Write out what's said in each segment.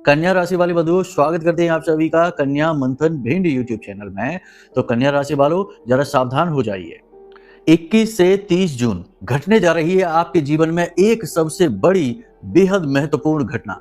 कन्या राशि वाले बंधुओं, स्वागत करते हैं आप सभी का कन्या मंथन भिंड यूट्यूब चैनल में। तो कन्या राशि वालों, जरा सावधान हो जाइए। 21 से 30 जून घटने जा रही है आपके जीवन में एक सबसे बड़ी, बेहद महत्वपूर्ण घटना।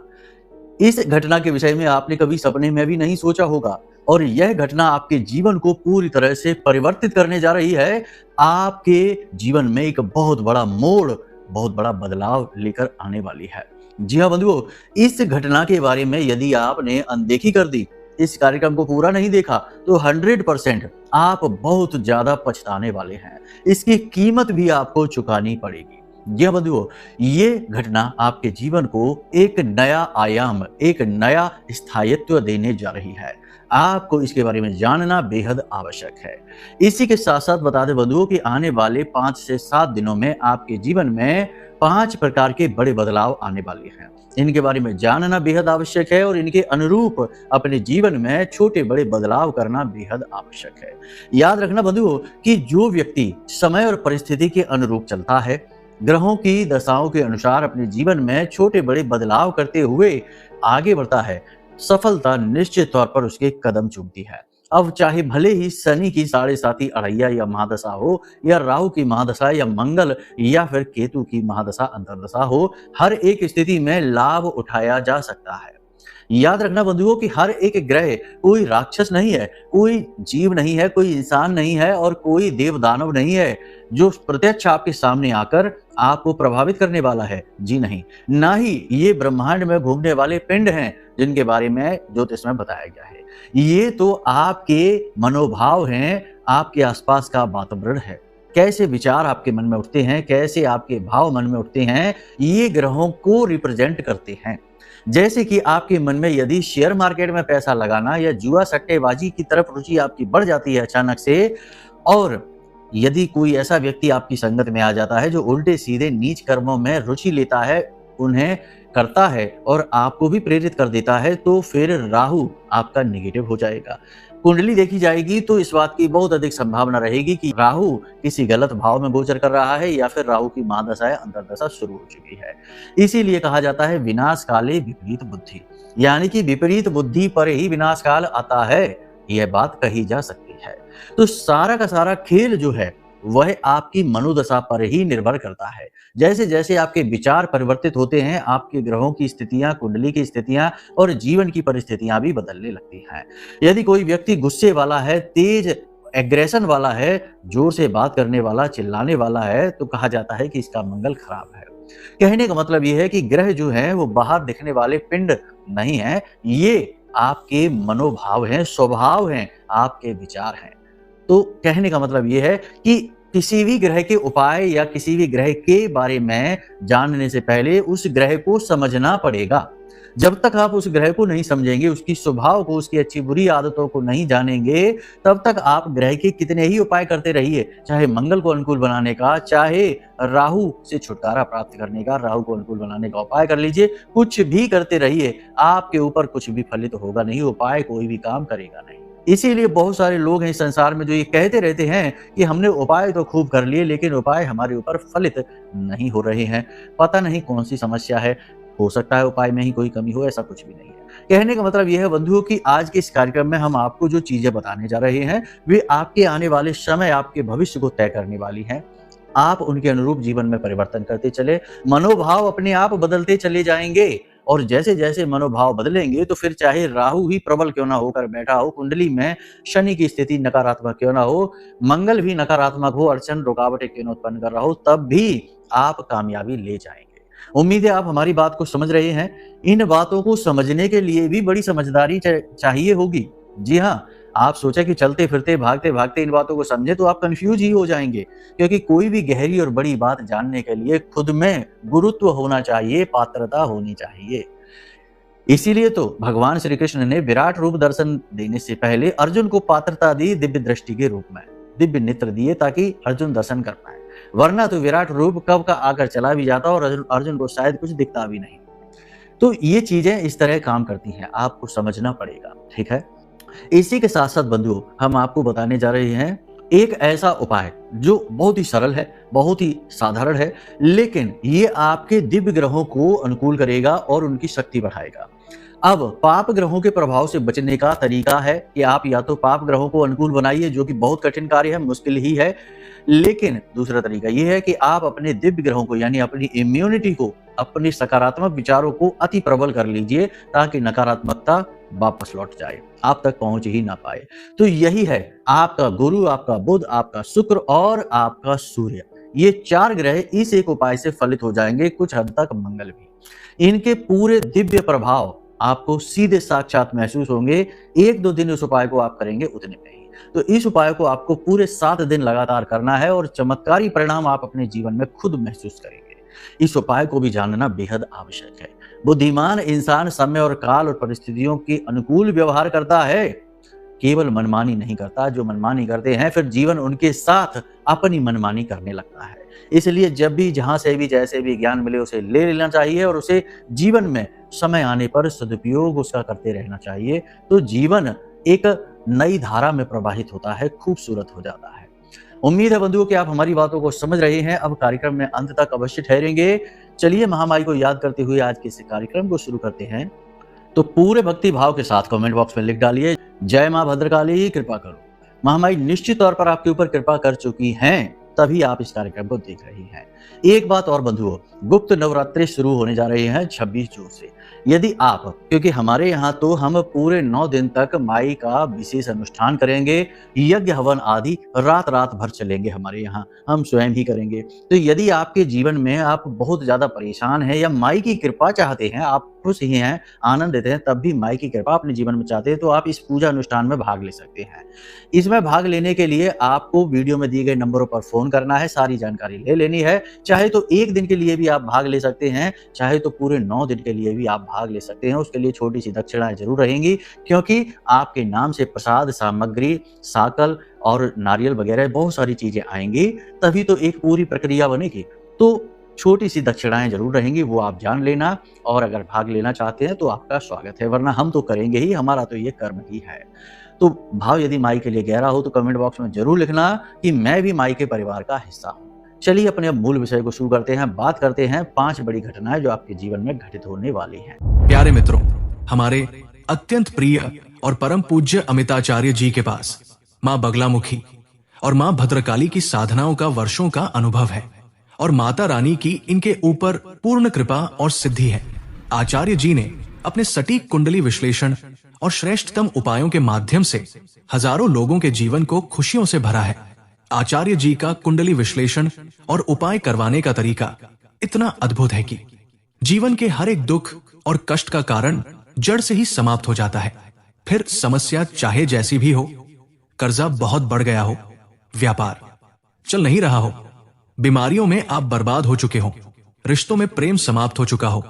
इस घटना के विषय में आपने कभी सपने में भी नहीं सोचा होगा, और यह घटना आपके जीवन को पूरी तरह से परिवर्तित करने जा रही है। आपके जीवन में एक बहुत बड़ा मोड़, बहुत बड़ा बदलाव लेकर आने वाली है। जी हाँ बंधुओं, इस घटना के बारे में यदि आपने अनदेखी कर दी, इस कार्यक्रम को पूरा नहीं देखा, तो 100% आप बहुत ज्यादा पछताने वाले हैं। इसकी कीमत भी आपको चुकानी पड़ेगी। जी हाँ बंधुओं, ये घटना आपके जीवन को एक नया आयाम, एक नया स्थायित्व देने जा रही है। आपको इसके बारे में जानना बेहद आवश्यक है। इसी के साथ साथ बता दें बंधुओं कि आने वाले 5 से 7 दिनों में आपके जीवन में 5 प्रकार के बड़े बदलाव आने वाले हैं। इनके बारे में जानना बेहद आवश्यक है, और इनके अनुरूप अपने जीवन में छोटे बड़े बदलाव करना बेहद आवश्यक है। याद रखना बंधुओं कि जो व्यक्ति समय और परिस्थिति के अनुरूप चलता है, ग्रहों की दशाओं के अनुसार अपने जीवन में छोटे बड़े बदलाव करते हुए आगे बढ़ता है, सफलता निश्चित तौर पर उसके कदम चूमती है। अब चाहे भले ही शनि की 7.5 अढ़ैया या महादशा हो, या राहु की महादशा, या मंगल या फिर केतु की महादशा अंतर्दशा हो, हर एक स्थिति में लाभ उठाया जा सकता है। याद रखना बंधुओं कि हर एक ग्रह कोई राक्षस नहीं है, कोई जीव नहीं है, कोई इंसान नहीं है, और कोई देव दानव नहीं है जो प्रत्यक्ष आपके सामने आकर आपको प्रभावित करने वाला है। जी नहीं, ना ही ये ब्रह्मांड में घूमने वाले पिंड हैं जिनके बारे में ज्योतिष में बताया गया है। ये तो आपके मनोभाव हैं, आपके आसपास का वातावरण है। कैसे विचार आपके मन में उठते हैं, कैसे आपके भाव मन में उठते हैं, ये ग्रहों को रिप्रेजेंट करते हैं। जैसे कि आपके मन में यदि शेयर मार्केट में पैसा लगाना या जुआ सट्टेबाजी की तरफ रुचि आपकी बढ़ जाती है अचानक से, और यदि कोई ऐसा व्यक्ति आपकी संगत में आ जाता है जो उल्टे सीधे नीच कर्मों में रुचि लेता है, उन्हें करता है और आपको भी प्रेरित कर देता है, तो फिर राहु आपका नेगेटिव हो जाएगा। कुंडली देखी जाएगी तो इस बात की बहुत अधिक संभावना रहेगी कि राहु किसी गलत भाव में गोचर कर रहा है, या फिर राहु की महादशा या अंतर्दशा शुरू हो चुकी है। इसीलिए कहा जाता है विनाश काले विपरीत बुद्धि, यानी कि विपरीत बुद्धि पर ही विनाश काल आता है, यह बात कही जा सकती है। तो सारा का सारा खेल जो है वह आपकी मनोदशा पर ही निर्भर करता है। जैसे जैसे आपके विचार परिवर्तित होते हैं, आपके ग्रहों की स्थितियां, कुंडली की स्थितियां और जीवन की परिस्थितियां भी बदलने लगती हैं। यदि कोई व्यक्ति गुस्से वाला है, तेज एग्रेशन वाला है, जोर से बात करने वाला, चिल्लाने वाला है, तो कहा जाता है कि इसका मंगल खराब है। कहने का मतलब यह है कि ग्रह जो हैं वो बाहर दिखने वाले पिंड नहीं है, ये आपके मनोभाव हैं, स्वभाव हैं, आपके विचार हैं। तो कहने का मतलब ये है कि किसी भी ग्रह के उपाय या किसी भी ग्रह के बारे में जानने से पहले उस ग्रह को समझना पड़ेगा। जब तक आप उस ग्रह को नहीं समझेंगे, उसकी स्वभाव को, उसकी अच्छी बुरी आदतों को नहीं जानेंगे, तब तक आप ग्रह के कितने ही उपाय करते रहिए, चाहे मंगल को अनुकूल बनाने का, चाहे राहु से छुटकारा प्राप्त करने का, राहु को अनुकूल बनाने का उपाय कर लीजिए, कुछ भी करते रहिए, आपके ऊपर कुछ भी फलित होगा नहीं, उपाय कोई भी काम करेगा नहीं। इसीलिए बहुत सारे लोग हैं इस संसार में जो ये कहते रहते हैं कि हमने उपाय तो खूब कर लिए, लेकिन उपाय हमारे ऊपर फलित नहीं हो रहे हैं। पता नहीं कौन सी समस्या है, हो सकता है उपाय में ही कोई कमी हो, ऐसा कुछ भी नहीं है। कहने का मतलब यह है बंधुओं कि आज के इस कार्यक्रम में हम आपको जो चीजें बताने जा रहे हैं, वे आपके आने वाले समय, आपके भविष्य को तय करने वाली हैं। आप उनके अनुरूप जीवन में परिवर्तन करते चले, मनोभाव अपने आप बदलते चले जाएंगे, और जैसे जैसे मनोभाव बदलेंगे तो फिर चाहे राहु ही प्रबल क्यों ना होकर बैठा हो, कुंडली में शनि की स्थिति नकारात्मक क्यों ना हो, मंगल भी नकारात्मक हो, अड़चन रुकावटें क्यों ना उत्पन्न कर रहा हो, तब भी आप कामयाबी ले जाएंगे। उम्मीद है आप हमारी बात को समझ रहे हैं। इन बातों को समझने के लिए भी बड़ी समझदारी चाहिए होगी। जी हाँ, आप सोचे कि चलते फिरते, भागते भागते इन बातों को समझे तो आप कंफ्यूज ही हो जाएंगे, क्योंकि कोई भी गहरी और बड़ी बात जानने के लिए खुद में गुरुत्व होना चाहिए, पात्रता होनी चाहिए। इसीलिए तो भगवान श्री कृष्ण ने विराट रूप दर्शन देने से पहले अर्जुन को पात्रता दी, दिव्य दृष्टि के रूप में दिव्य नेत्र दिए, ताकि अर्जुन दर्शन कर पाए। वरना तो विराट रूप कब का आकर चला भी जाता और अर्जुन को शायद कुछ दिखता भी नहीं। तो ये चीजें इस तरह काम करती हैं, आपको समझना पड़ेगा। ठीक है, इसी के साथ साथ बंधुओं, हम आपको बताने जा रहे हैं एक ऐसा उपाय जो बहुत ही सरल है, बहुत ही साधारण है, लेकिन ये आपके दिव्य ग्रहों को अनुकूल करेगा और उनकी शक्ति बढ़ाएगा। अब पाप ग्रहों के प्रभाव से बचने का तरीका है कि आप या तो पाप ग्रहों को अनुकूल बनाइए, जो कि बहुत कठिन कार्य है, मुश्किल ही है। लेकिन दूसरा तरीका ये है कि आप अपने दिव्य ग्रहों को यानी अपनी इम्यूनिटी को, अपने सकारात्मक विचारों को अति प्रबल कर लीजिए, ताकि नकारात्मकता वापस लौट जाए, आप तक पहुंच ही ना पाए। तो यही है आपका गुरु, आपका बुध, आपका शुक्र और आपका सूर्य। ये 4 ग्रह इस एक उपाय से फलित हो जाएंगे, कुछ हद तक मंगल भी। इनके पूरे दिव्य प्रभाव आपको सीधे साक्षात महसूस होंगे। 1-2 दिन इस उपाय को आप करेंगे उतने में ही। तो इस उपाय को आपको पूरे 7 दिन लगातार करना है और चमत्कारी परिणाम आप अपने जीवन में खुद महसूस करेंगे। इस उपाय को भी जानना बेहद आवश्यक है। बुद्धिमान इंसान समय और काल और परिस्थितियों के अनुकूल व्यवहार करता है, केवल मनमानी नहीं करता। जो मनमानी करते हैं फिर जीवन उनके साथ अपनी मनमानी करने लगता है। इसलिए जब भी, जहां से भी, जैसे भी ज्ञान मिले उसे ले लेना चाहिए और उसे जीवन में समय आने पर सदुपयोग उसका करते रहना चाहिए। तो जीवन एक नई धारा में प्रवाहित होता है, खूबसूरत हो जाता है। उम्मीद है बंधुओं कि आप हमारी बातों को समझ रहे हैं। अब कार्यक्रम में अंत तक अवश्य ठहरेंगे। चलिए महामाई को याद करते हुए आज के इस कार्यक्रम को शुरू करते हैं। तो पूरे भक्ति भाव के साथ कमेंट बॉक्स में लिख डालिए, जय मां भद्रकाली, कृपा करो। महामाई निश्चित तौर पर आपके ऊपर कृपा कर चुकी हैं, तभी आप इस कार्यक्रम को देख रही हैं। एक बात और बंधुओं, गुप्त नवरात्रि शुरू होने जा रहे हैं 26 जून से। यदि आप, क्योंकि हमारे यहाँ तो हम पूरे 9 दिन तक माई का विशेष अनुष्ठान करेंगे, यज्ञ हवन आदि रात रात भर चलेंगे, हमारे यहाँ हम स्वयं ही करेंगे। तो यदि आपके जीवन में आप बहुत ज्यादा परेशान हैं या माई की कृपा चाहते हैं, आप खुश ही हैं, आनंद देते हैं, तब भी माई की कृपा अपने जीवन में चाहते हैं, तो आप इस पूजा अनुष्ठान में भाग ले सकते हैं। इसमें भाग लेने के लिए आपको वीडियो में दिए गए नंबरों पर फोन करना है, सारी जानकारी ले लेनी है। चाहे तो 1 दिन के लिए भी आप भाग ले सकते हैं, चाहे तो पूरे 9 दिन के लिए भी आप भाग ले सकते हैं। उसके लिए छोटी सी दक्षिणाएं जरूर रहेंगी, क्योंकि आपके नाम से प्रसाद सामग्री, साकल और नारियल वगैरह बहुत सारी चीजें आएंगी, तभी तो एक पूरी प्रक्रिया बनेगी। तो छोटी सी दक्षिणाएं जरूर रहेंगी, वो आप जान लेना। और अगर भाग लेना चाहते हैं तो आपका स्वागत है, वरना हम तो करेंगे ही, हमारा तो ये कर्म ही है। तो भाव यदि माई के लिए गहरा हो तो कमेंट बॉक्स में जरूर लिखना कि मैं भी माई के परिवार का हिस्सा हूँ। चलिए अपने अब मूल विषय को शुरू करते हैं। बात करते हैं 5 बड़ी घटनाएं जो आपके जीवन में घटित होने वाली हैं। प्यारे मित्रों, हमारे अत्यंत प्रिय और परम पूज्य अमिताचार्य जी के पास माँ बगलामुखी और माँ भद्रकाली की साधनाओं का वर्षों का अनुभव है और माता रानी की इनके ऊपर पूर्ण कृपा और सिद्धि है। आचार्य जी ने अपने सटीक कुंडली विश्लेषण और श्रेष्ठतम उपायों के माध्यम से हजारों लोगों के जीवन को खुशियों से भरा है। आचार्य जी का कुंडली विश्लेषण और उपाय करवाने का तरीका इतना अद्भुत है कि जीवन के हर एक दुख और कष्ट का कारण जड़ से ही समाप्त हो जाता है। फिर समस्या चाहे जैसी भी हो, कर्जा बहुत बढ़ गया हो, व्यापार चल नहीं रहा हो, बीमारियों में आप बर्बाद हो चुके हो, रिश्तों में प्रेम समाप्त हो चुका हो,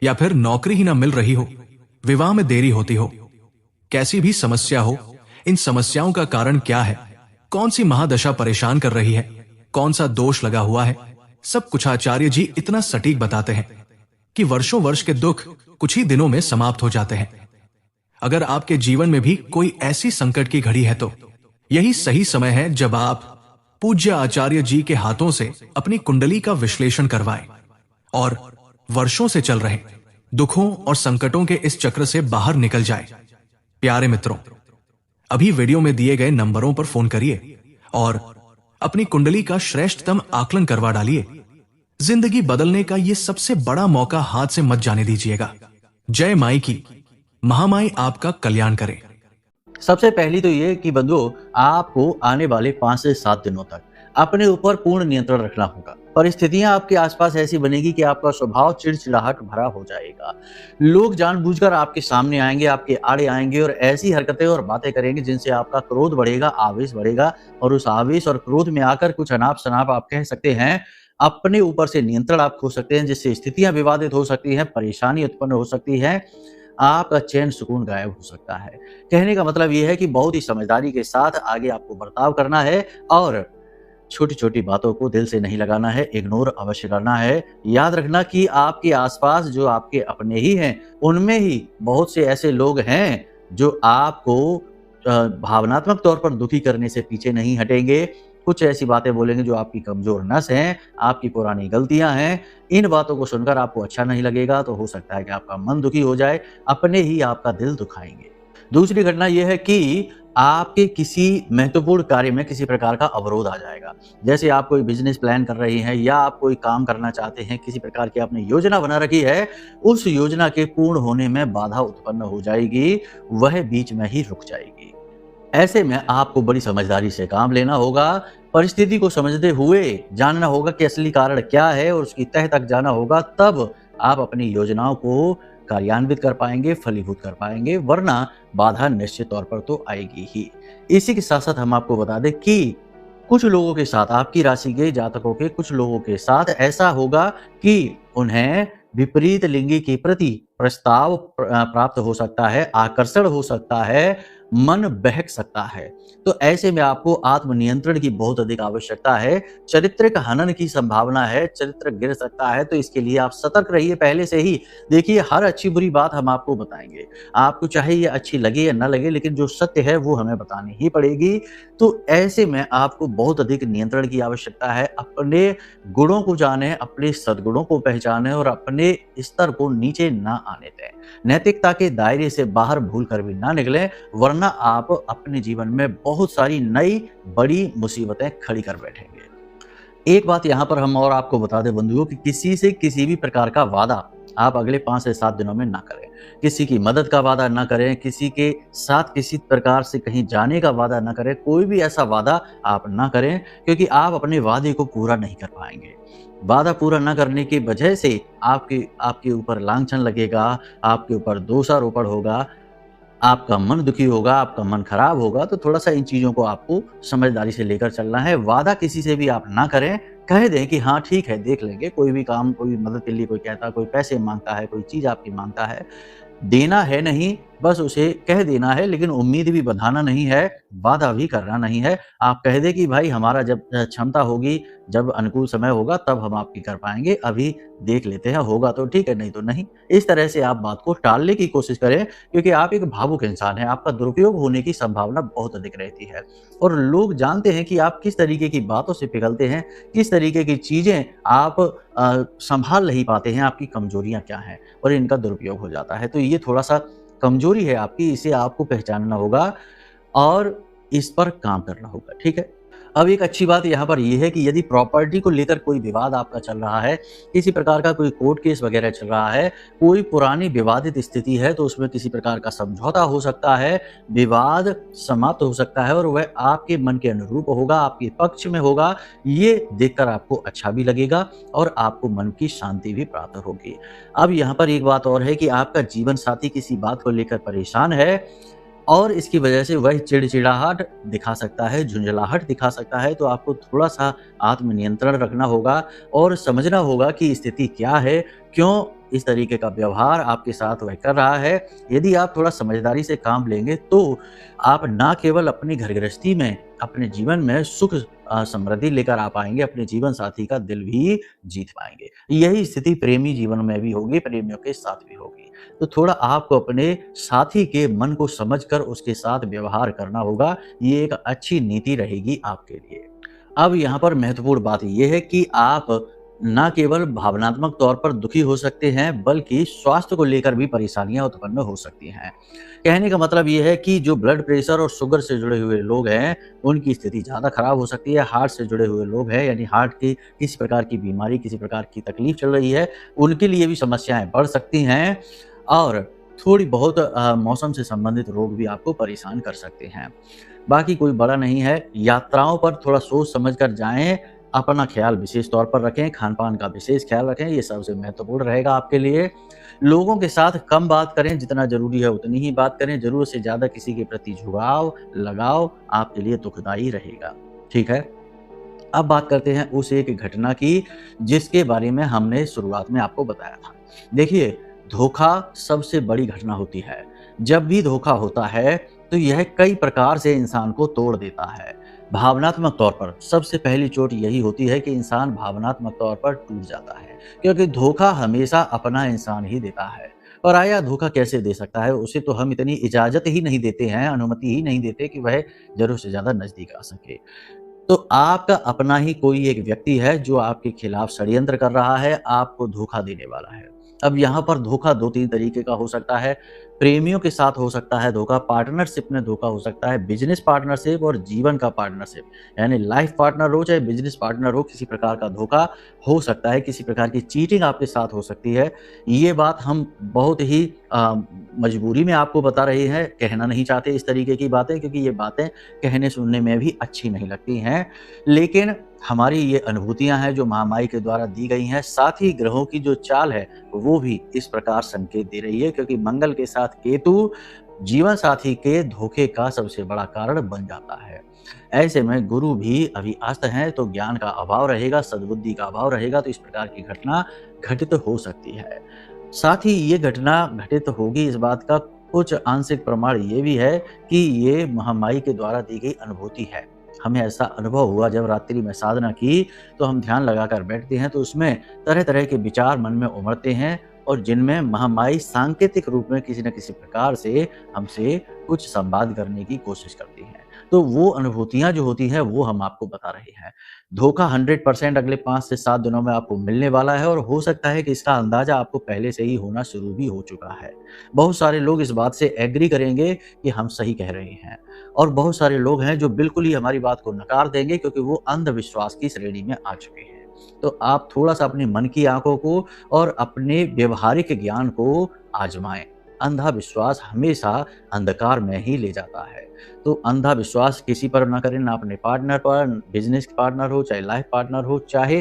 या फिर नौकरी ही ना मिल रही हो, विवाह में देरी होती हो, कैसी भी समस्या हो, इन समस्याओं का कारण क्या है, कौन सी महादशा परेशान कर रही है, कौन सा दोष लगा हुआ है, सब कुछ आचार्य जी इतना सटीक बताते हैं कि वर्षों वर्ष के दुख कुछ ही दिनों में समाप्त हो जाते हैं। अगर आपके जीवन में भी कोई ऐसी संकट की घड़ी है तो यही सही समय है जब आप पूज्य आचार्य जी के हाथों से अपनी कुंडली का विश्लेषण करवाएं और वर्षों से चल रहे दुखों और संकटों के इस चक्र से बाहर निकल जाए। प्यारे मित्रों, अभी वीडियो में दिए गए नंबरों पर फोन करिए और अपनी कुंडली का श्रेष्ठतम आकलन करवा डालिए। जिंदगी बदलने का ये सबसे बड़ा मौका हाथ से मत जाने दीजिएगा। जय माई की, महामाई आपका कल्याण करे। सबसे पहली तो ये कि बंधुओं, आपको आने वाले 5 से 7 दिनों तक अपने ऊपर पूर्ण नियंत्रण रखना होगा। परिस्थितियां आपके आसपास ऐसी बनेगी कि आपका स्वभाव चिड़चिड़ाहट भरा हो जाएगा। लोग जानबूझकर आपके सामने आएंगे, आपके आड़े आएंगे और ऐसी हरकतें और बातें करेंगे जिनसे आपका क्रोध बढ़ेगा, आवेश बढ़ेगा। और उस आवेश और क्रोध में आकर कुछ अनाप शनाप आप कह सकते हैं, अपने ऊपर से नियंत्रण आप खो सकते हैं, जिससे स्थितियां विवादित हो सकती हैं, परेशानी उत्पन्न हो सकती है, आपका चैन सुकून गायब हो सकता है। कहने का मतलब यह है कि बहुत ही समझदारी के साथ आगे आपको बर्ताव करना है और छोटी छोटी बातों को दिल से नहीं लगाना है, इग्नोर अवश्य करना है। याद रखना कि आपके आसपास जो आपके अपने ही हैं, उनमें ही बहुत से ऐसे लोग हैं जो आपको भावनात्मक तौर पर दुखी करने से पीछे नहीं हटेंगे। कुछ ऐसी बातें बोलेंगे जो आपकी कमज़ोर नस हैं, आपकी पुरानी गलतियाँ हैं। इन बातों को सुनकर आपको अच्छा नहीं लगेगा, तो हो सकता है कि आपका मन दुखी हो जाए, अपने ही आपका दिल दुखाएँगे। दूसरी घटना ये है कि आपके किसी महत्वपूर्ण कार्य में किसी प्रकार का अवरोध आ जाएगा। जैसे आप कोई बिज़नेस प्लान कर रही हैं या आप कोई काम करना चाहते हैं, किसी प्रकार की आपने योजना बना रखी है, उस योजना के पूर्ण होने में बाधा उत्पन्न हो जाएगी, वह बीच में ही रुक जाएगी। ऐसे में आपको बड़ी समझदारी से काम लेना होगा, परिस्थिति को समझते हुए जानना होगा कि असली कारण क्या है और उसकी तह तक जाना होगा, तब आप अपनी योजनाओं को कार्यान्वित कर पाएँगे, फलीभूत कर पाएँगे, वरना बाधा निश्चित तौर पर तो आएगी ही। इसी के साथ-साथ हम आपको बता दें कि कुछ लोगों के साथ, आपकी राशि के जातकों के कुछ लोगों के साथ ऐसा होगा कि उन्हें विपरीत लिंगी के प्रति प्रस्ताव प्राप्त हो सकता है, आकर्षण हो सकता है, मन बहक सकता है। तो ऐसे में आपको आत्मनियंत्रण की बहुत अधिक आवश्यकता है। चारित्रिक हनन की संभावना है, चरित्र गिर सकता है, तो इसके लिए आप सतर्क रहिए पहले से ही। देखिए, हर अच्छी-बुरी बात हम आपको बताएँगे। आपको चाहे ये अच्छी लगे या ना लगे, लेकिन जो सत्य है वो हमें बतानी ही पड़ेगी। तो ऐसे में आपको बहुत अधिक नियंत्रण की आवश्यकता है। अपने गुणों को जानें, अपने सद्गुणों को पहचानें और अपने स्तर को नीचे ना आने दें। नैतिकता के दायरे से बाहर भूल कर भी ना निकलें, वरना आप अपने जीवन में बहुत सारी नई बड़ी मुसीबतें खड़ी कर बैठेंगे। एक बात यहाँ पर हम और आपको बता दें बंधुओं कि किसी से किसी भी प्रकार का वादा आप अगले 5 से 7 दिनों में ना करें। किसी की मदद का वादा ना करें, किसी के साथ किसी प्रकार से कहीं जाने का वादा ना करें, कोई भी ऐसा वादा आप ना करें, क्योंकि आप अपने वादे को पूरा नहीं कर पाएँगे। वादा पूरा न करने की वजह से आपके ऊपर लांछन लगेगा, आपके ऊपर दोषारोपण होगा, आपका मन दुखी होगा, आपका मन खराब होगा। तो थोड़ा-सा इन चीज़ों को आपको समझदारी से लेकर चलना है। वादा किसी से भी आप ना करें, कह दें कि हाँ ठीक है, देख लेंगे। कोई भी काम, कोई मदद के लिए कोई कहता है, कोई पैसे माँगता है, कोई चीज़ आपकी माँगता है, देना है नहीं, बस उसे कह देना है, लेकिन उम्मीद भी बंधाना नहीं है, वादा भी करना नहीं है। आप कह दें कि भाई हमारा जब क्षमता होगी, जब अनुकूल समय होगा तब हम आपकी कर पाएँगे, अभी देख लेते हैं, होगा तो ठीक है, नहीं तो नहीं। इस तरह से आप बात को टालने की कोशिश करें, क्योंकि आप एक भावुक इंसान हैं, आपका दुरुपयोग होने की संभावना बहुत अधिक रहती है। और लोग जानते हैं कि आप किस तरीके की बातों से पिघलते हैं, किस तरीके की चीज़ें आप सँभाल नहीं पाते हैं, आपकी कमज़ोरियाँ क्या हैं, और इनका दुरुपयोग हो जाता है। तो ये थोड़ा-सा कमज़ोरी है आपकी, इसे आपको पहचानना होगा और इस पर काम करना होगा, ठीक है? अब एक अच्छी बात यहाँ पर ये है कि यदि प्रॉपर्टी को लेकर कोई विवाद आपका चल रहा है, किसी प्रकार का कोई कोर्ट केस वगैरह चल रहा है, कोई पुरानी विवादित स्थिति है, तो उसमें किसी प्रकार का समझौता हो सकता है, विवाद समाप्त हो सकता है और वह आपके मन के अनुरूप होगा, आपके पक्ष में होगा। ये देखकर आपको अच्छा भी लगेगा और आपको मन की शांति भी प्राप्त होगी। अब यहाँ पर एक बात और है कि आपका जीवन साथी किसी बात को लेकर परेशान है और इसकी वजह से वह चिड़चिड़ाहट दिखा सकता है, झुंझलाहट दिखा सकता है, तो आपको थोड़ा-सा आत्मनियंत्रण रखना होगा और समझना होगा कि स्थिति क्या है, क्यों इस तरीके का व्यवहार आपके साथ वह कर रहा है। यदि आप थोड़ा समझदारी से काम लेंगे, तो आप ना केवल अपनी घर गृहस्थी में, अपने जीवन में सुख समृद्धि लेकर आ पाएँगे, अपने जीवन साथी का दिल भी जीत पाएँगे। यही स्थिति प्रेमी जीवन में भी होगी, प्रेमियों के साथ भी होगी। तो थोड़ा आपको अपने साथी के मन को समझकर उसके साथ व्यवहार करना होगा, ये एक अच्छी नीति रहेगी आपके लिए। अब यहाँ पर महत्वपूर्ण बात ये है कि आप ना केवल भावनात्मक तौर पर दुखी हो सकते हैं, बल्कि स्वास्थ्य को लेकर भी परेशानियाँ उत्पन्न हो सकती हैं। कहने का मतलब ये है कि जो ब्लड प्रेशर और शुगर से जुड़े हुए लोग हैं, उनकी स्थिति ज़्यादा खराब हो सकती है। हार्ट से जुड़े हुए लोग हैं, यानी हार्ट की किसी प्रकार की बीमारी, किसी प्रकार की तकलीफ चल रही है, उनके लिए भी समस्याएँ बढ़ सकती हैं और थोड़ी बहुत मौसम से संबंधित रोग भी आपको परेशान कर सकते हैं। बाकी कोई बड़ा नहीं है, यात्राओं पर थोड़ा सोच समझ कर जाएँ, अपना ख़्याल विशेष तौर पर रखें, खान-पान का विशेष ख़्याल रखें, ये सबसे महत्वपूर्ण रहेगा आपके लिए। लोगों के साथ कम बात करें, जितना ज़रूरी है उतनी ही बात करें, ज़रूरत से ज़्यादा किसी के प्रति झुकाव, लगाव आपके लिए दुखदाई रहेगा, ठीक है? अब बात करते हैं उस एक घटना की, जिसके बारे में हमने शुरुआत में आपको बताया था। देखिए, धोखा सबसे बड़ी घटना होती है। जब भी धोखा होता है, तो यह कई प्रकार से इंसान को तोड़ देता है। भावनात्मक तौर पर सबसे पहली चोट यही होती है कि इंसान भावनात्मक तौर पर टूट जाता है, क्योंकि धोखा हमेशा अपना इंसान ही देता है। पराया धोखा कैसे दे सकता है? उसे तो हम इतनी इजाज़त ही नहीं देते हैं, अनुमति ही नहीं देते कि वह ज़रूरत से ज़्यादा नज़दीक आ सके। तो आपका अपना ही कोई एक व्यक्ति है जो आपके खिलाफ षड्यंत्र कर रहा है, आपको धोखा देने वाला है। अब यहाँ पर धोखा 2-3 तरीके का हो सकता है। प्रेमियों के साथ हो सकता है धोखा, पार्टनरशिप में धोखा हो सकता है, बिज़नेस पार्टनरशिप और जीवन का पार्टनरशिप, यानी लाइफ़ पार्टनर हो चाहे बिज़नेस पार्टनर हो, किसी प्रकार का धोखा हो सकता है, किसी प्रकार की चीटिंग आपके साथ हो सकती है। ये बात हम बहुत ही मजबूरी में आपको बता रहे हैं, कहना नहीं चाहते इस तरीके की बातें, क्योंकि ये बातें कहने सुनने में भी अच्छी नहीं लगती हैं। लेकिन हमारी ये अनुभूतियाँ हैं जो महामाई के द्वारा दी गई हैं, साथ ही ग्रहों की जो चाल है वो भी इस प्रकार संकेत दे रही है, क्योंकि मंगल के साथ केतु जीवन साथी के धोखे का सबसे बड़ा कारण बन जाता है। ऐसे में गुरु भी अभी अस्त हैं, तो ज्ञान का अभाव रहेगा, सद्बुद्धि का अभाव रहेगा, तो इस प्रकार की घटना घटित हो सकती है। साथ ही ये घटना घटित होगी, इस बात का कुछ आंशिक प्रमाण ये भी है कि ये महामाई के द्वारा दी गई अनुभूति है। हमें ऐसा अनुभव हुआ जब रात्रि में साधना की, तो हम ध्यान लगाकर बैठते हैं तो उसमें तरह-तरह के विचार मन में उमड़ते हैं और जिनमें महामाई सांकेतिक रूप में किसी न किसी प्रकार से हमसे कुछ संवाद करने की कोशिश करती हैं। तो वो अनुभूतियाँ जो होती हैं वो हम आपको बता रहे हैं। धोखा 100% अगले 5 से 7 दिनों में आपको मिलने वाला है और हो सकता है कि इसका अंदाज़ा आपको पहले से ही होना शुरू भी हो चुका है। बहुत सारे लोग इस बात से एग्री करेंगे कि हम सही कह रहे हैं और बहुत सारे लोग हैं जो बिल्कुल ही हमारी बात को नकार देंगे, क्योंकि वो अंधविश्वास की श्रेणी में आ चुके हैं। तो आप थोड़ा-सा अपनी मन की आँखों को और अपने व्यावहारिक ज्ञान को आज़माएँ। अंधा विश्वास हमेशा अंधकार में ही ले जाता है। तो अंधा विश्वास किसी पर ना करें, ना अपने पार्टनर पर, बिज़नेस पार्टनर हो, चाहे लाइफ़ पार्टनर हो, चाहे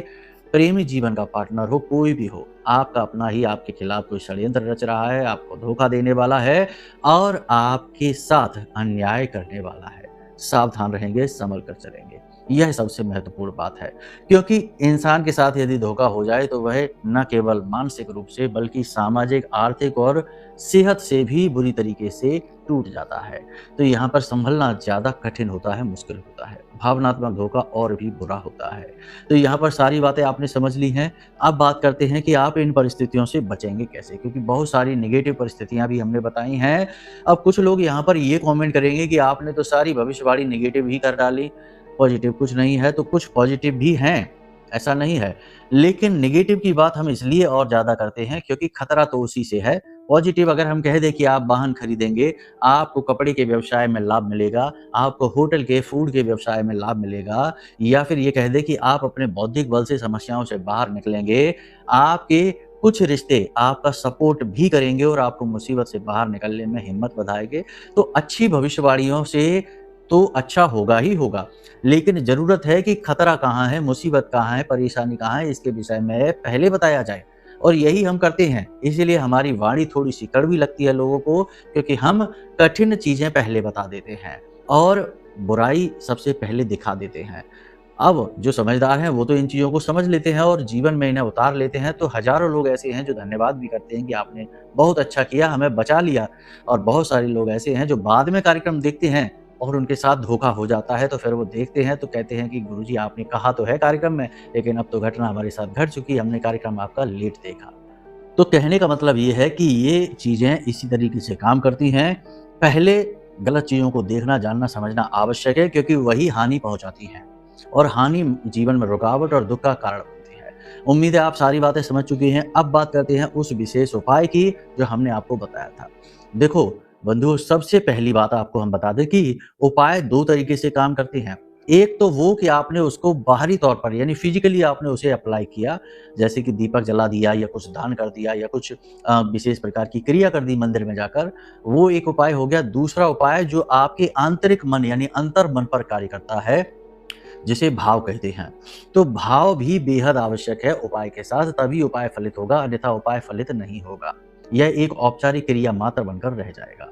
प्रेमी जीवन का पार्टनर हो, कोई भी हो। आपका अपना ही आपके खिलाफ कोई षड्यंत्र रच रहा है, आपको धोखा देने वाला है और आपके साथ अन्याय करने वाला है। सावधान रहेंगे, संभल कर चलेंगे। यह सबसे महत्वपूर्ण बात है, क्योंकि इंसान के साथ यदि धोखा हो जाए तो वह न केवल मानसिक रूप से बल्कि सामाजिक, आर्थिक और सेहत से भी बुरी तरीके से टूट जाता है। तो यहाँ पर संभलना ज़्यादा कठिन होता है, मुश्किल होता है। भावनात्मक धोखा और भी बुरा होता है। तो यहाँ पर सारी बातें आपने समझ ली हैं। अब बात करते हैं कि आप इन परिस्थितियों से बचेंगे कैसे, क्योंकि बहुत सारी नेगेटिव परिस्थितियाँ भी हमने बताई हैं। अब कुछ लोग यहाँ पर ये कमेंट करेंगे कि आपने तो सारी भविष्यवाणी नेगेटिव ही कर डाली, पॉजिटिव कुछ नहीं है। तो कुछ पॉजिटिव भी हैं, ऐसा नहीं है। लेकिन नेगेटिव की बात हम इसलिए और ज़्यादा करते हैं क्योंकि खतरा तो उसी से है। पॉजिटिव अगर हम कह दें कि आप वाहन खरीदेंगे, आपको कपड़े के व्यवसाय में लाभ मिलेगा, आपको होटल के फूड के व्यवसाय में लाभ मिलेगा, या फिर ये कह दें कि आप अपने बौद्धिक बल से समस्याओं से बाहर निकलेंगे, आपके कुछ रिश्ते आपका सपोर्ट भी करेंगे और आपको मुसीबत से बाहर निकलने में हिम्मत बधाएँगे। तो अच्छी भविष्यवाणियों से तो अच्छा होगा ही होगा, लेकिन ज़रूरत है कि खतरा कहाँ है, मुसीबत कहाँ है, परेशानी कहाँ है, इसके विषय में पहले बताया जाए और यही हम करते हैं। इसीलिए हमारी वाणी थोड़ी-सी कड़वी लगती है लोगों को, क्योंकि हम कठिन चीज़ें पहले बता देते हैं और बुराई सबसे पहले दिखा देते हैं। अब जो समझदार हैं वो तो इन चीज़ों को समझ लेते हैं और जीवन में इन्हें उतार लेते हैं। तो हज़ारों लोग ऐसे हैं जो धन्यवाद भी करते हैं कि आपने बहुत अच्छा किया, हमें बचा लिया। और बहुत सारे लोग ऐसे हैं जो बाद में कार्यक्रम देखते हैं और उनके साथ धोखा हो जाता है, तो फिर वो देखते हैं तो कहते हैं कि गुरुजी आपने कहा तो है कार्यक्रम में, लेकिन अब तो घटना हमारे साथ घट चुकी, हमने कार्यक्रम आपका लेट देखा। तो कहने का मतलब ये है कि ये चीज़ें इसी तरीके से काम करती हैं। पहले गलत चीज़ों को देखना, जानना, समझना आवश्यक है, क्योंकि वही हानि पहुँचाती हैं और हानि जीवन में रुकावट और दुःख का कारण बनती है। उम्मीद है आप सारी बातें समझ चुके हैं। अब बात करते हैं उस विशेष उपाय की जो हमने आपको बताया था। देखो बंधुओं, सबसे पहली बात आपको हम बता दें कि उपाय 2 तरीके से काम करते हैं। एक तो वो कि आपने उसको बाहरी तौर पर यानी फिजिकली आपने उसे अप्लाई किया, जैसे कि दीपक जला दिया या कुछ दान कर दिया या कुछ विशेष प्रकार की क्रिया कर दी मंदिर में जाकर, वो एक उपाय हो गया। दूसरा उपाय जो आपके आंतरिक मन यानी अंतर मन पर कार्य करता है, जिसे भाव कहते हैं। तो भाव भी बेहद आवश्यक है उपाय के साथ, तभी उपाय फलित होगा, अन्यथा उपाय फलित नहीं होगा। यह एक औपचारिक क्रिया मात्र बनकर रह जाएगा।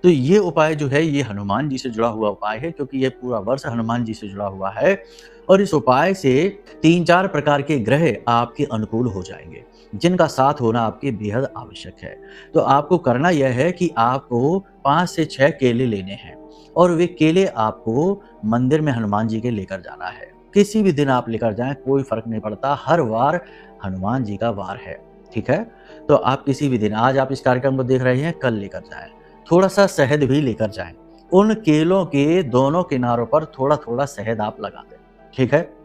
तो ये उपाय जो है ये हनुमान जी से जुड़ा हुआ उपाय है, क्योंकि ये पूरा वर्ष हनुमान जी से जुड़ा हुआ है और इस उपाय से 3-4 प्रकार के ग्रह आपके अनुकूल हो जाएंगे, जिनका साथ होना आपके बेहद आवश्यक है। तो आपको करना यह है कि आपको 5 से 6 केले लेने हैं और वे केले आपको मंदिर में हनुमान जी के लेकर जाना है। किसी भी दिन आप लेकर जाएं, कोई फर्क नहीं पड़ता, हर वार हनुमान जी का वार है। ठीक है? तो आप किसी भी दिन, आज आप इस कार्यक्रम को देख रहे हैं, कल लेकर जाएँ। थोड़ा-सा शहद भी लेकर जाएँ। उन केलों के दोनों किनारों पर थोड़ा-थोड़ा शहद आप लगा दें, ठीक है?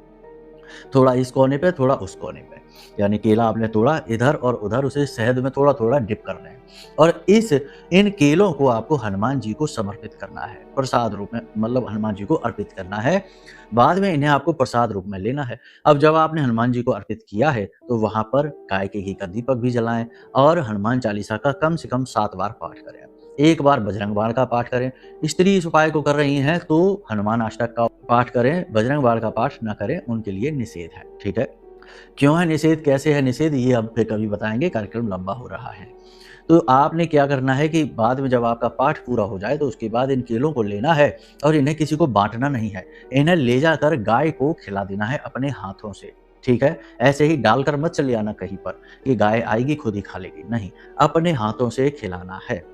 थोड़ा इस कोने पे, थोड़ा उस कोने पे। यानी केला आपने तोड़ा इधर और उधर, उसे शहद में थोड़ा-थोड़ा डिप कर लें और इन केलों को आपको हनुमान जी को समर्पित करना है, प्रसाद रूप में, मतलब हनुमान जी को अर्पित करना है। बाद में इन्हें आपको प्रसाद रूप में लेना है। अब जब आपने हनुमान जी को अर्पित किया है, तो वहाँ पर गाय के घी का दीपक भी जलाएँ और हनुमान चालीसा का कम से कम 7 बार पाठ करें। 1 बार बजरंग बाण का पाठ करें। स्त्री इस उपाय को कर रही हैं तो हनुमान अष्टक का पाठ करें, बजरंग बाण का पाठ ना करें, उनके लिए निषेध है, ठीक है? क्यों है निषेध, कैसे है निषेध, ये अब फिर कभी बताएँगे, कार्यक्रम लंबा हो रहा है। तो आपने क्या करना है कि बाद में जब आपका पाठ पूरा हो जाए, तो उसके बाद इन केलों को लेना है और इन्हें किसी को बाँटना नहीं है। इन्हें ले जाकर गाय को खिला देना है अपने हाथों से, ठीक है? ऐसे ही डालकर मत चले आना कहीं पर कि गाय आएगी खुद ही खा लेगी, नहीं, अपने हाथों से खिलाना है।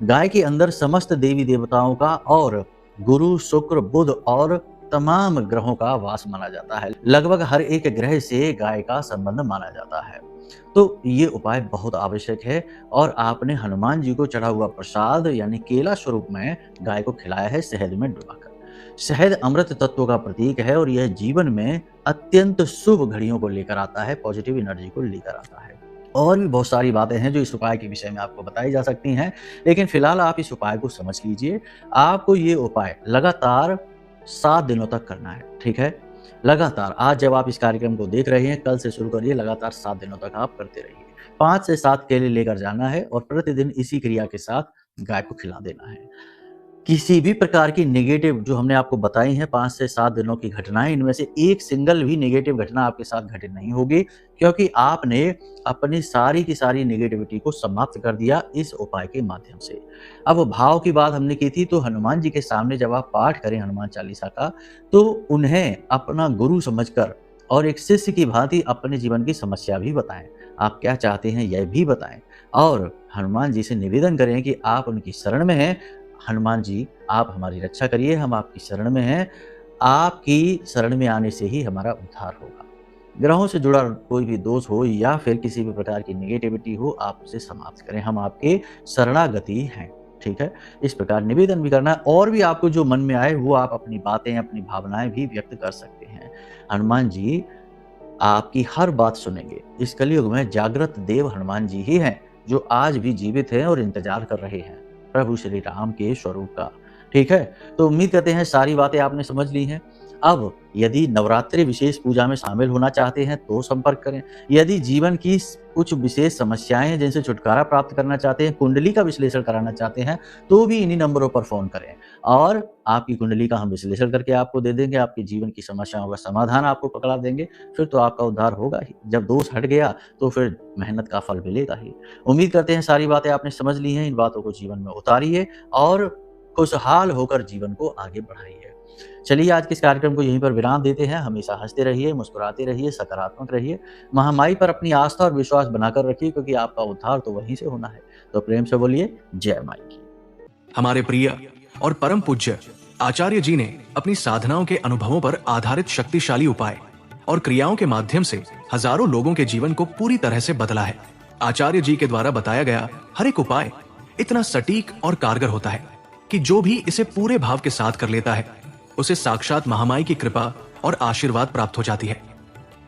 गाय के अंदर समस्त देवी देवताओं का और गुरु, शुक्र, बुध और तमाम ग्रहों का वास माना जाता है। लगभग हर एक ग्रह से गाय का संबंध माना जाता है। तो ये उपाय बहुत आवश्यक है और आपने हनुमान जी को चढ़ा हुआ प्रसाद यानी केला स्वरूप में गाय को खिलाया है शहद में डुबाकर। शहद अमृत तत्व का प्रतीक है और यह जीवन में अत्यंत शुभ घड़ियों को लेकर आता है, पॉजिटिव एनर्जी को लेकर आता है। और भी बहुत सारी बातें हैं जो इस उपाय के विषय में आपको बताई जा सकती हैं, लेकिन फिलहाल आप इस उपाय को समझ लीजिए। आपको ये उपाय लगातार 7 दिनों तक करना है, ठीक है? लगातार, आज जब आप इस कार्यक्रम को देख रहे हैं, कल से शुरू करिए, लगातार 7 दिनों तक आप करते रहिए। 5 से 7 केले लेकर जाना है और प्रतिदिन इसी क्रिया के साथ गाय को खिला देना है। किसी भी प्रकार की नेगेटिव जो हमने आपको बताई हैं 5 से 7 दिनों की घटनाएं, इनमें से एक सिंगल भी नेगेटिव घटना आपके साथ घटित नहीं होगी, क्योंकि आपने अपनी सारी की सारी नेगेटिविटी को समाप्त कर दिया इस उपाय के माध्यम से। अब भाव की बात हमने की थी, तो हनुमान जी के सामने जब आप पाठ करें हनुमान चालीसा का, तो उन्हें अपना गुरु समझकर और एक शिष्य की भांति अपने जीवन की समस्या भी बताएं। आप क्या चाहते हैं यह भी बताएं और हनुमान जी से निवेदन करें कि आप उनकी शरण में हैं। हनुमान जी, आप हमारी रक्षा करिए, हम आपकी शरण में हैं। आपकी शरण में आने से ही हमारा उद्धार होगा। ग्रहों से जुड़ा कोई भी दोष हो या फिर किसी भी प्रकार की नेगेटिविटी हो, आप उसे समाप्त करें, हम आपके शरणागति हैं, ठीक है? इस प्रकार निवेदन भी करना है और भी आपको जो मन में आए वो आप अपनी बातें, अपनी भावनाएं भी व्यक्त कर सकते हैं। हनुमान जी आपकी हर बात सुनेंगे। इस कलयुग में जागृत देव हनुमान जी ही हैं, जो आज भी जीवित हैं और इंतजार कर रहे हैं प्रभु श्री राम के स्वरूप का, ठीक है? तो उम्मीद करते हैं सारी बातें आपने समझ ली हैं। अब यदि नवरात्रि विशेष पूजा में शामिल होना चाहते हैं तो संपर्क करें। यदि जीवन की कुछ विशेष समस्याएं हैं जिनसे छुटकारा प्राप्त करना चाहते हैं, कुंडली का विश्लेषण कराना चाहते हैं, तो भी इन्हीं नंबरों पर फोन करें और आपकी कुंडली का हम विश्लेषण करके आपको दे देंगे। आपके जीवन की समस्याओं का समाधान आपको पकड़ा देंगे, फिर तो आपका उद्धार होगा ही। जब दोष हट गया तो फिर मेहनत का फल मिलेगा ही। उम्मीद करते हैं सारी बातें आपने समझ ली हैं। इन बातों को जीवन में उतारिए और खुशहाल होकर जीवन को आगे बढ़ाइए। चलिए आज के इस कार्यक्रम को यहीं पर विराम देते हैं। हमेशा हंसते रहिए, मुस्कुराते रहिए, सकारात्मक रहिए। महामाई पर अपनी आस्था और विश्वास बनाकर रखिए, क्योंकि आपका उद्धार तो वहीं से होना है। तो प्रेम से बोलिए जय माई की। हमारे प्रिय और परम पूज्य आचार्य जी ने अपनी साधनाओं के अनुभवों पर आधारित शक्तिशाली उपाय और क्रियाओं के माध्यम से हजारों लोगों के जीवन को पूरी तरह से बदला है। आचार्य जी के द्वारा बताया गया हर एक उपाय इतना सटीक और कारगर होता है कि जो भी इसे पूरे भाव के साथ कर लेता है, उसे साक्षात महामाई की कृपा और आशीर्वाद प्राप्त हो जाती है।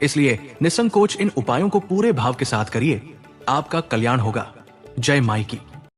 इसलिए निसंकोच इन उपायों को पूरे भाव के साथ करिए, आपका कल्याण होगा। जय माई की।